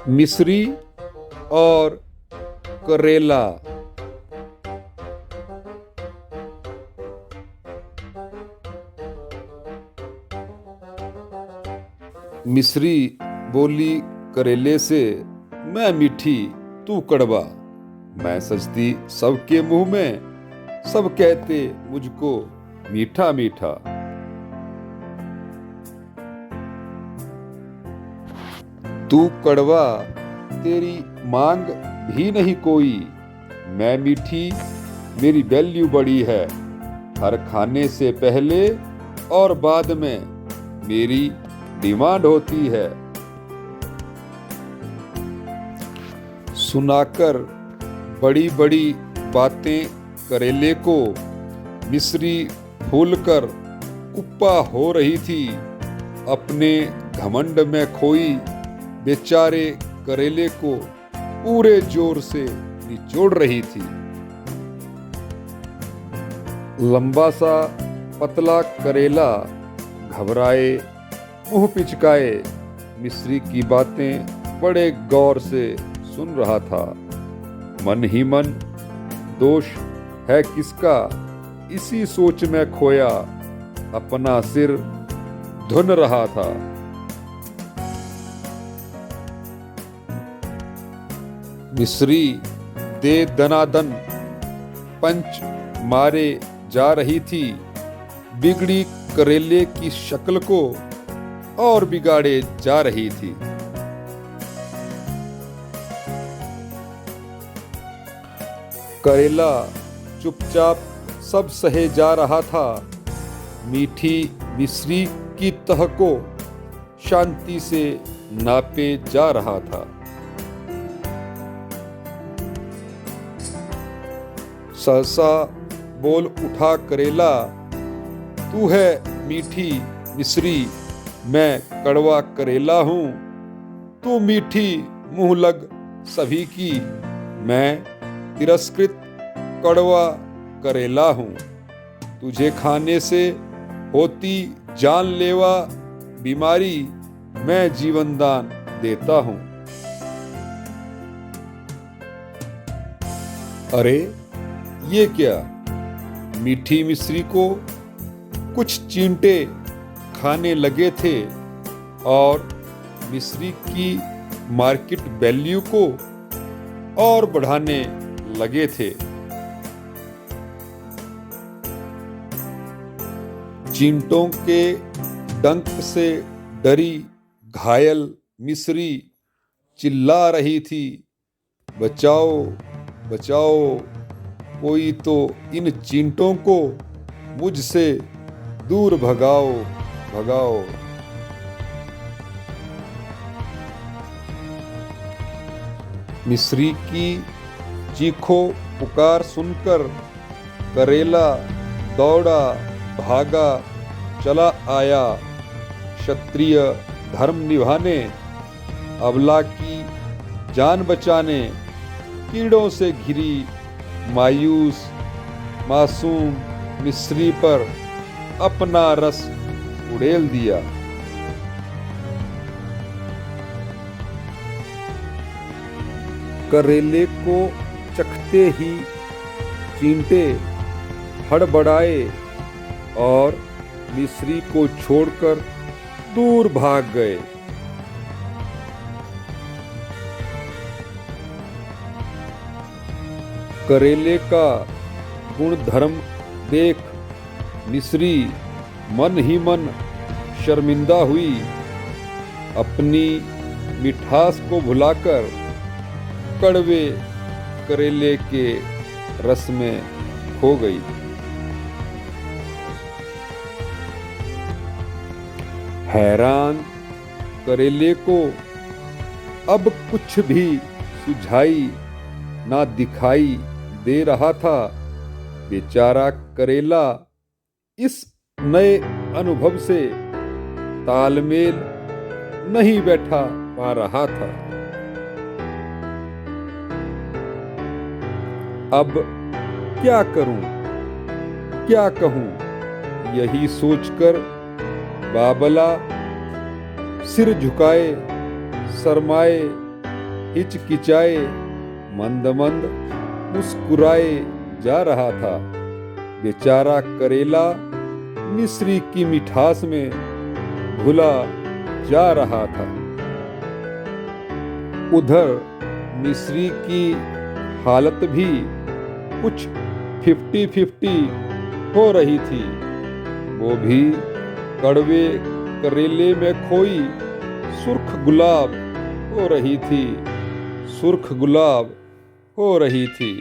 मिस्री और करेला। मिस्री बोली करेले से, मैं मीठी तू कड़वा। मैं सजती सबके मुंह में, सब कहते मुझको मीठा मीठा। तू कड़वा, तेरी मांग भी नहीं कोई। मैं मीठी, मेरी वैल्यू बड़ी है। हर खाने से पहले और बाद में मेरी डिमांड होती है। सुनाकर बड़ी बड़ी बातें करेले को, मिस्री फूलकर कुप्पा हो रही थी। अपने घमंड में खोई बेचारे करेले को पूरे जोर से निचोड़ रही थी। लंबा सा पतला करेला घबराए, मुंह पिचकाए, मिस्री की बातें बड़े गौर से सुन रहा था। मन ही मन दोष है किसका, इसी सोच में खोया अपना सिर धुन रहा था। मिस्री दे दनादन पंच मारे जा रही थी। बिगड़ी करेले की शक्ल को और बिगाड़े जा रही थी। करेला चुपचाप सब सहे जा रहा था। मीठी मिस्री की तह को शांति से नापे जा रहा था। सहसा बोल उठा करेला, तू है मीठी मिस्री, मैं कड़वा करेला हूं। तू मीठी मुंह लग सभी की, मैं तिरस्कृत कड़वा करेला हूं। तुझे खाने से होती जानलेवा बीमारी, मैं जीवन दान देता हूं। अरे ये क्या? मीठी मिस्री को कुछ चींटे खाने लगे थे और मिस्री की मार्केट वैल्यू को और बढ़ाने लगे थे। चींटों के डंक से डरी घायल मिस्री चिल्ला रही थी, बचाओ बचाओ, कोई तो इन चींटों को मुझसे दूर भगाओ भगाओ। मिस्री की चीखो पुकार सुनकर करेला दौड़ा भागा चला आया, क्षत्रिय धर्म निभाने, अबला की जान बचाने। कीड़ों से घिरी मायूस मासूम मिस्री पर अपना रस उड़ेल दिया। करेले को चखते ही चींटे हड़बड़ाए और मिस्री को छोड़कर दूर भाग गए। करेले का गुण धर्म देख मिस्री मन ही मन शर्मिंदा हुई। अपनी मिठास को भुलाकर कड़वे करेले के रस में खो गई। हैरान करेले को अब कुछ भी सुझाई ना दिखाई दे रहा था। बेचारा करेला इस नए अनुभव से तालमेल नहीं बैठा पा रहा था। अब क्या करूं? क्या कहूँ यही सोचकर बाबला सिर झुकाए, शर्माए, हिचकिचाए, मंद मंद मुस्कुराए जा रहा था। बेचारा करेला मिश्री की मिठास में घुला जा रहा था। उधर मिश्री की हालत भी कुछ 50-50 हो रही थी। वो भी कड़वे करेले में खोई सुर्ख गुलाब हो रही थी, सुर्ख गुलाब हो रही थी।